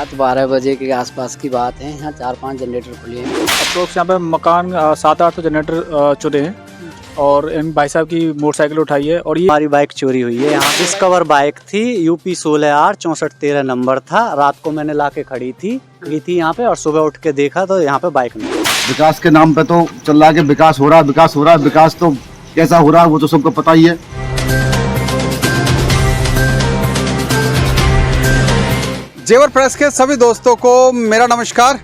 रात 12 बजे के आसपास की बात है। यहाँ 4-5 जनरेटर खुले हैं। अप्रोक्स यहाँ पे मकान 7-8 तो जनरेटर चुने हैं और इन भाई साहब की मोटरसाइकिल उठाई है और ये हमारी बाइक चोरी हुई है। यहाँ डिस्कवर बाइक थी, यूपी 16R 6413 नंबर था। रात को मैंने लाके खड़ी थी यहाँ पे और सुबह उठ के देखा तो यहाँ पे बाइक नहीं। विकास के नाम पे तो चल रहा है कि विकास हो रहा है, विकास हो रहा है। विकास तो कैसा हो रहा है वो तो सबको पता ही है। जेवर प्रेस के सभी दोस्तों को मेरा नमस्कार।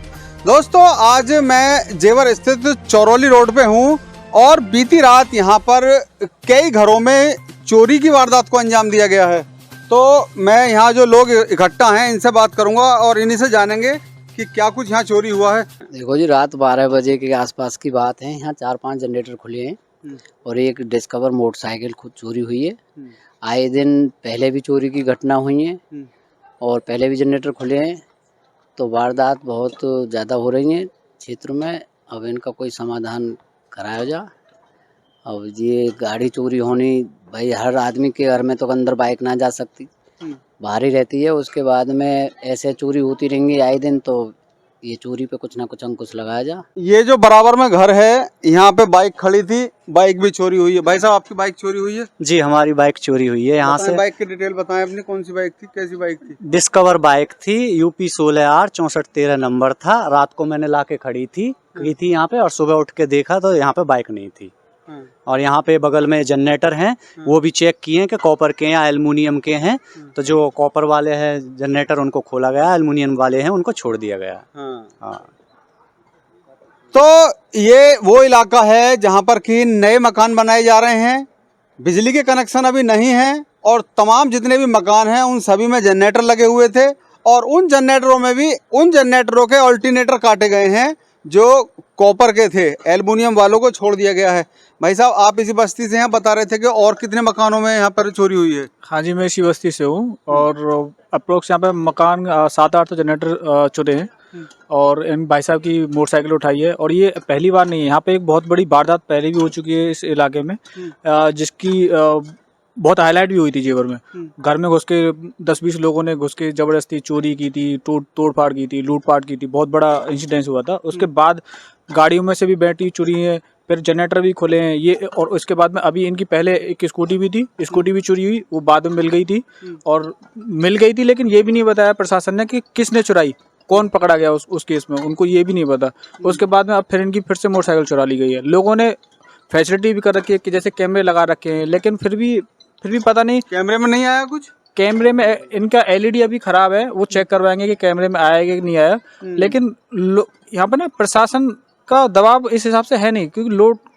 दोस्तों, आज मैं जेवर स्थित चौरोली रोड पे हूँ और बीती रात यहाँ पर कई घरों में चोरी की वारदात को अंजाम दिया गया है। तो मैं यहाँ जो लोग इकट्ठा हैं इनसे बात करूँगा और इन्हीं से जानेंगे कि क्या कुछ यहाँ चोरी हुआ है। देखो जी, रात 12 बजे के आसपास की बात है। यहाँ 4-5 जनरेटर खुले हैं और एक डिस्कवर मोटरसाइकिल खुद चोरी हुई है। आए दिन पहले भी चोरी की घटना हुई है और पहले भी जनरेटर खुले हैं, तो वारदात बहुत ज़्यादा हो रही हैं क्षेत्र में। अब इनका कोई समाधान कराया जा। अब ये गाड़ी चोरी होनी, भाई हर आदमी के घर में तो अंदर बाइक ना जा सकती, बाहर ही रहती है। उसके बाद में ऐसे चोरी होती रहेंगी आए दिन, तो ये चोरी पे कुछ ना कुछ अंकुश लगाया जा। ये जो बराबर में घर है यहाँ पे बाइक खड़ी थी, बाइक भी चोरी हुई है। भाई साहब, आपकी बाइक चोरी हुई है? जी, हमारी बाइक चोरी हुई है। यहाँ से बाइक की डिटेल बताएं अपनी। कौन सी बाइक थी, कैसी बाइक थी? डिस्कवर बाइक थी, यूपी 16R 6413 नंबर था। रात को मैंने लाके खड़ी थी यहाँ पे और सुबह उठ के देखा तो यहाँ पे बाइक नहीं थी। और यहाँ पे बगल में जनरेटर हैं, वो भी चेक किए हैं कि कॉपर के या एल्युमिनियम के हैं। तो जो कॉपर वाले हैं जनरेटर उनको खोला गया, एल्युमिनियम वाले हैं उनको छोड़ दिया गया। हाँ। तो ये वो इलाका है जहाँ पर कि नए मकान बनाए जा रहे हैं, बिजली के कनेक्शन अभी नहीं है और तमाम जितने भी मकान हैं उन सभी में जनरेटर लगे हुए थे और उन जनरेटरों में भी उन जनरेटरों के ऑल्टरनेटर काटे गए हैं जो कॉपर के थे, एल्युमिनियम वालों को छोड़ दिया गया है। भाई साहब, आप इसी बस्ती से हैं, बता रहे थे कि और कितने मकानों में यहाँ पर चोरी हुई है? हाँ जी, मैं इसी बस्ती से हूँ और अप्रोक्स यहाँ पे मकान 7-8 तो जनरेटर चुने हैं और इन भाई साहब की मोटरसाइकिल उठाई है और ये पहली बार नहीं है। यहाँ पे एक बहुत बड़ी वारदात पहले भी हो चुकी है इस इलाके में, जिसकी बहुत हाईलाइट भी हुई थी जेवर में। घर में घुस के 10-20 लोगों ने घुस के जबरदस्ती चोरी की थी, तोड़फाड़ की थी, लूटपाट की थी। बहुत बड़ा इंसिडेंस हुआ था। उसके बाद गाड़ियों में से भी बैटरी चोरी है, फिर जनरेटर भी खुले हैं ये। और उसके बाद में अभी इनकी पहले एक स्कूटी भी थी, स्कूटी भी चोरी हुई, वो बाद में मिल गई थी लेकिन ये भी नहीं बताया प्रशासन ने कि किसने चुराई, कौन पकड़ा गया उस केस में, उनको ये भी नहीं पता। उसके बाद में अब फिर इनकी फिर से मोटरसाइकिल चुरा ली गई है। लोगों ने फैसिलिटी भी कर रखी है कि जैसे कैमरे लगा रखे हैं, लेकिन फिर भी पता नहीं कैमरे में नहीं आया कुछ। कैमरे में इनका एलईडी अभी खराब है, वो चेक करवाएंगे कि कैमरे में आया कि नहीं आया। लेकिन यहाँ पर ना प्रशासन का दबाव इस हिसाब से है नहीं, क्योंकि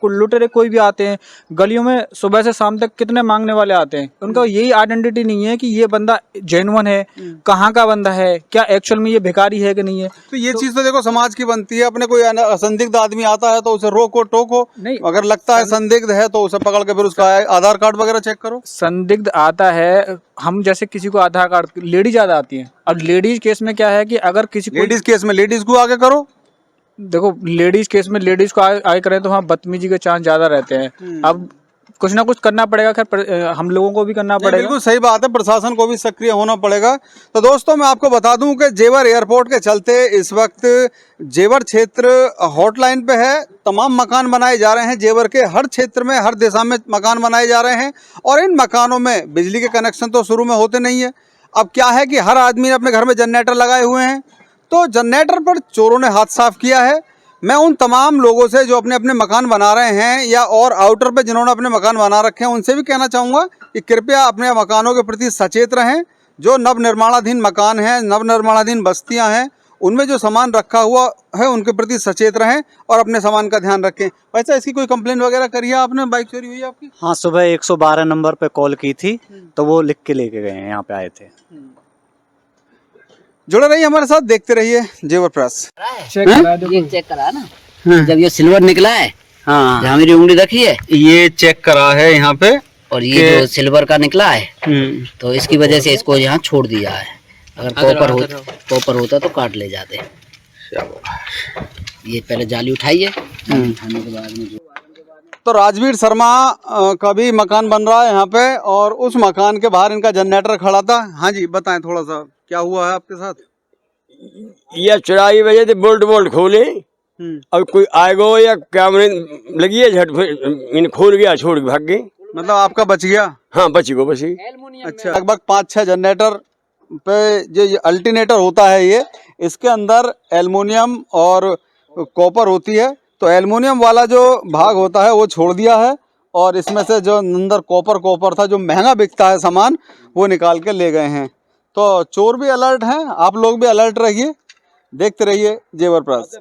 लुटेरे कोई भी आते हैं गलियों में, सुबह से शाम तक कितने मांगने वाले आते हैं। उनका यही आइडेंटिटी नहीं है कि ये बंदा जेन्युइन है, कहाँ का बंदा है, क्या एक्चुअल में ये भिखारी है कि नहीं है। तो ये चीज तो देखो समाज की बनती है। अपने कोई संदिग्ध आदमी आता है तो उसे रोको टोको नहीं, अगर लगता है संदिग्ध है तो उसे पकड़ के फिर उसका आधार कार्ड वगैरह चेक करो। संदिग्ध आता है, हम जैसे किसी को आधार कार्ड, लेडीज ज्यादा आती है। अब लेडीज केस में क्या है कि अगर किसी लेडीज केस में लेडीज को आगे करो। देखो, लेडीज केस में लेडीज को आगे करें तो वहाँ बदतमीजी के चांस ज्यादा रहते हैं। अब कुछ ना कुछ करना पड़ेगा, खैर हम लोगों को भी करना पड़ेगा। बिल्कुल सही बात है, प्रशासन को भी सक्रिय होना पड़ेगा। तो दोस्तों, मैं आपको बता दूं कि जेवर एयरपोर्ट के चलते इस वक्त जेवर क्षेत्र हॉटलाइन पे है। तमाम मकान बनाए जा रहे हैं जेवर के, हर क्षेत्र में हर दिशा में मकान बनाए जा रहे हैं और इन मकानों में बिजली के कनेक्शन तो शुरू में होते नहीं है। अब क्या है कि हर आदमी ने अपने घर में जनरेटर लगाए हुए हैं, तो जनरेटर पर चोरों ने हाथ साफ किया है। मैं उन तमाम लोगों से जो अपने अपने मकान बना रहे हैं या और आउटर पे जिन्होंने अपने मकान बना रखे हैं, उनसे भी कहना चाहूँगा कि कृपया अपने मकानों के प्रति सचेत रहें। जो नवनिर्माणाधीन मकान हैं, नवनिर्माणाधीन बस्तियां हैं, उनमें जो सामान रखा हुआ है उनके प्रति सचेत रहें और अपने सामान का ध्यान रखें। वैसे इसकी कोई कंप्लेंट वगैरह करी है आपने? बाइक चोरी हुई है आपकी? हाँ, सुबह 112 नंबर पे कॉल की थी तो वो लिख के लेके गए हैं, यहाँ पे आए थे। जुड़े रहिए हमारे साथ, देखते रहिए जेवर प्रेस। चेक करा ना, जब ये सिल्वर निकला है, हाँ, जहाँ मेरी उंगली रखी है ये चेक करा है यहाँ पे, और ये जो सिल्वर का निकला है तो इसकी वजह से इसको यहाँ छोड़ दिया है। अगर कॉपर होता तो काट ले जाते। ये पहले जाली उठाई है, उठाने के बाद में तो राजवीर शर्मा का भी मकान बन रहा है यहाँ पे और उस मकान के बाहर इनका जनरेटर खड़ा था। हाँ जी, बताएं थोड़ा सा क्या हुआ है आपके साथ? या चुराई वजह से बोल्ट बोल्ट खोले, अब कोई आएगो या कैमरे लगी है झट इन खोल गया, छोड़ के भाग गए। मतलब आपका बच गया? हाँ बची गो बसी। अच्छा, लगभग 5-6 जनरेटर पे जो ये अल्टरनेटर होता है, ये इसके अंदर एल्युमिनियम और कॉपर होती है। तो एल्युमिनियम वाला जो भाग होता है वो छोड़ दिया है और इसमें से जो अंदर कॉपर था, जो महंगा बिकता है सामान, वो निकाल के ले गए हैं। तो चोर भी अलर्ट हैं, आप लोग भी अलर्ट रहिए, देखते रहिए जेवर प्रेस।